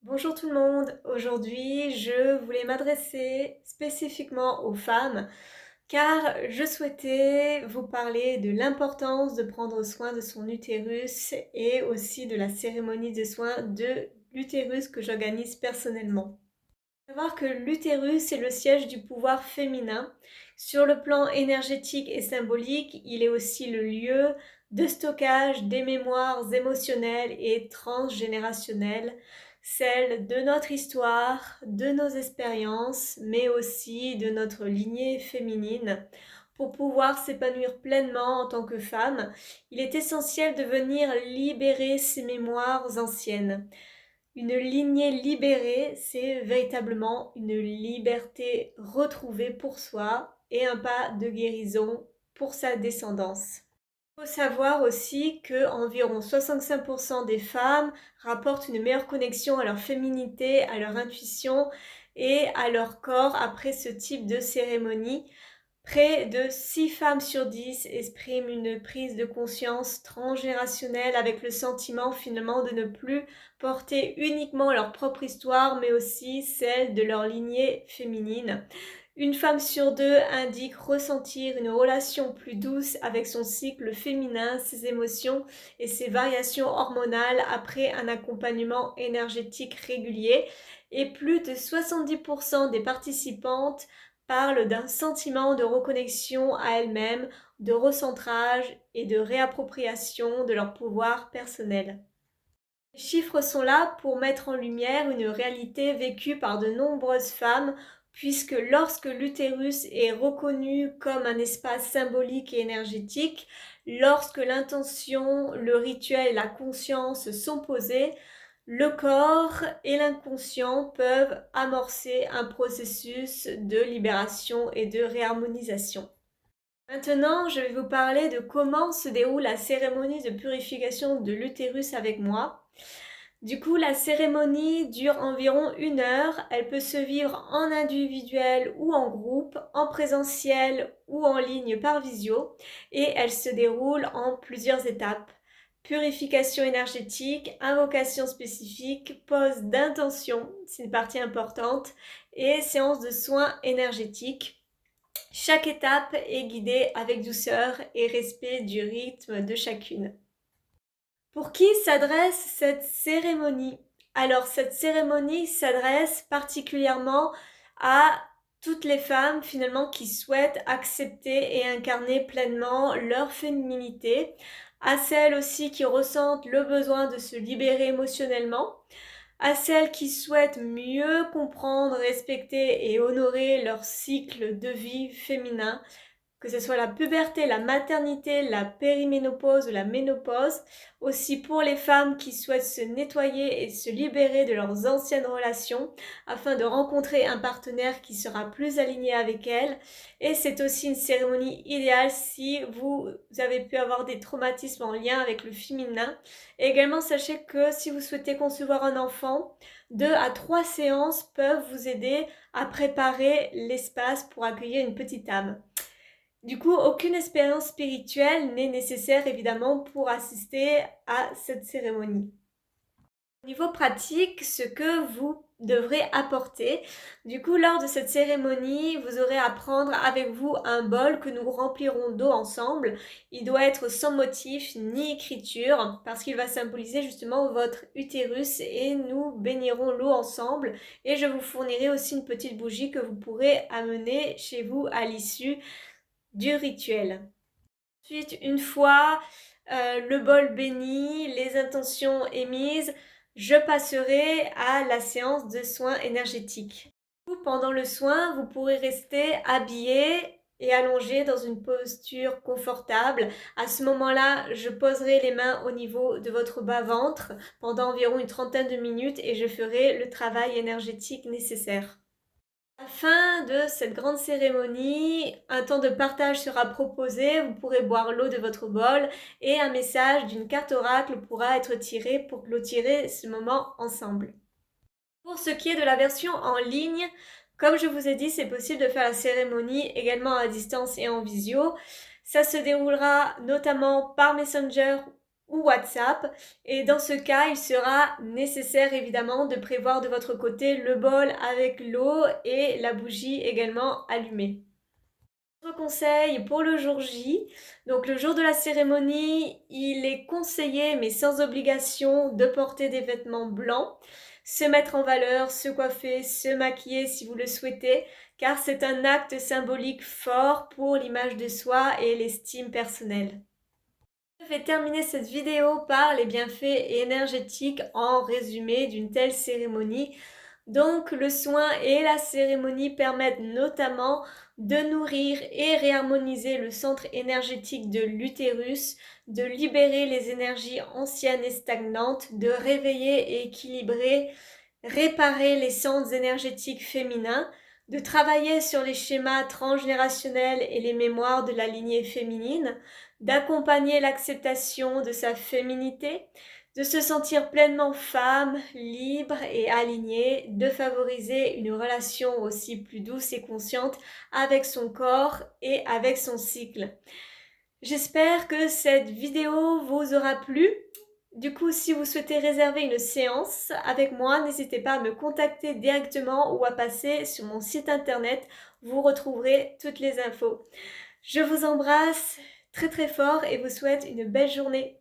Bonjour tout le monde, aujourd'hui je voulais m'adresser spécifiquement aux femmes car je souhaitais vous parler de l'importance de prendre soin de son utérus et aussi de la cérémonie de soins de l'utérus que j'organise personnellement. Il faut savoir que l'utérus est le siège du pouvoir féminin. Sur le plan énergétique et symbolique, il est aussi le lieu de stockage des mémoires émotionnelles et transgénérationnelles, celles de notre histoire, de nos expériences, mais aussi de notre lignée féminine. Pour pouvoir s'épanouir pleinement en tant que femme, il est essentiel de venir libérer ces mémoires anciennes. Une lignée libérée, c'est véritablement une liberté retrouvée pour soi et un pas de guérison pour sa descendance. Il faut savoir aussi que environ 65% des femmes rapportent une meilleure connexion à leur féminité, à leur intuition et à leur corps après ce type de cérémonie. Près de 6 femmes sur 10 expriment une prise de conscience transgénérationnelle avec le sentiment finalement de ne plus porter uniquement leur propre histoire mais aussi celle de leur lignée féminine. Une femme sur deux indique ressentir une relation plus douce avec son cycle féminin, ses émotions et ses variations hormonales après un accompagnement énergétique régulier. Et plus de 70% des participantes parlent d'un sentiment de reconnexion à elles-mêmes, de recentrage et de réappropriation de leur pouvoir personnel. Les chiffres sont là pour mettre en lumière une réalité vécue par de nombreuses femmes, puisque lorsque l'utérus est reconnu comme un espace symbolique et énergétique, lorsque l'intention, le rituel et la conscience sont posés, le corps et l'inconscient peuvent amorcer un processus de libération et de réharmonisation. Maintenant, je vais vous parler de comment se déroule la cérémonie de purification de l'utérus avec moi. Du coup, la cérémonie dure environ 1 heure. Elle peut se vivre en individuel ou en groupe, en présentiel ou en ligne par visio, et elle se déroule en plusieurs étapes. Purification énergétique, invocation spécifique, pose d'intention, c'est une partie importante, et séance de soins énergétiques. Chaque étape est guidée avec douceur et respect du rythme de chacune. Pour qui s'adresse cette cérémonie? Alors cette cérémonie s'adresse particulièrement à toutes les femmes finalement qui souhaitent accepter et incarner pleinement leur féminité, à celles aussi qui ressentent le besoin de se libérer émotionnellement, à celles qui souhaitent mieux comprendre, respecter et honorer leur cycle de vie féminin, que ce soit la puberté, la maternité, la périménopause ou la ménopause, aussi pour les femmes qui souhaitent se nettoyer et se libérer de leurs anciennes relations afin de rencontrer un partenaire qui sera plus aligné avec elles. Et c'est aussi une cérémonie idéale si vous avez pu avoir des traumatismes en lien avec le féminin. Et également, sachez que si vous souhaitez concevoir un enfant, 2 à 3 séances peuvent vous aider à préparer l'espace pour accueillir une petite âme. Du coup, aucune expérience spirituelle n'est nécessaire évidemment pour assister à cette cérémonie. Au niveau pratique, ce que vous devrez apporter, du coup, lors de cette cérémonie, vous aurez à prendre avec vous un bol que nous remplirons d'eau ensemble. Il doit être sans motif ni écriture parce qu'il va symboliser justement votre utérus et nous bénirons l'eau ensemble. Et je vous fournirai aussi une petite bougie que vous pourrez amener chez vous à l'issue du rituel. Ensuite, une fois le bol béni, les intentions émises, je passerai à la séance de soins énergétiques. Pendant le soin, vous pourrez rester habillé et allongé dans une posture confortable. À ce moment-là, je poserai les mains au niveau de votre bas-ventre pendant environ une trentaine de minutes et je ferai le travail énergétique nécessaire. À la fin de cette grande cérémonie, un temps de partage sera proposé, vous pourrez boire l'eau de votre bol et un message d'une carte oracle pourra être tiré pour clôturer ce moment ensemble. Pour ce qui est de la version en ligne, comme je vous ai dit, c'est possible de faire la cérémonie également à distance et en visio. Ça se déroulera notamment par Messenger ou WhatsApp. Et dans ce cas, il sera nécessaire évidemment de prévoir de votre côté le bol avec l'eau et la bougie également allumée. Autre conseil pour le jour J, donc le jour de la cérémonie, il est conseillé, mais sans obligation, de porter des vêtements blancs, se mettre en valeur, se coiffer, se maquiller si vous le souhaitez, car c'est un acte symbolique fort pour l'image de soi et l'estime personnelle. Je vais terminer cette vidéo par les bienfaits énergétiques en résumé d'une telle cérémonie. Donc le soin et la cérémonie permettent notamment de nourrir et réharmoniser le centre énergétique de l'utérus, de libérer les énergies anciennes et stagnantes, de réveiller et équilibrer, réparer les centres énergétiques féminins, de travailler sur les schémas transgénérationnels et les mémoires de la lignée féminine, d'accompagner l'acceptation de sa féminité, de se sentir pleinement femme, libre et alignée, de favoriser une relation aussi plus douce et consciente avec son corps et avec son cycle. J'espère que cette vidéo vous aura plu. Du coup, si vous souhaitez réserver une séance avec moi, n'hésitez pas à me contacter directement ou à passer sur mon site internet. Vous retrouverez toutes les infos. Je vous embrasse très très fort et vous souhaite une belle journée.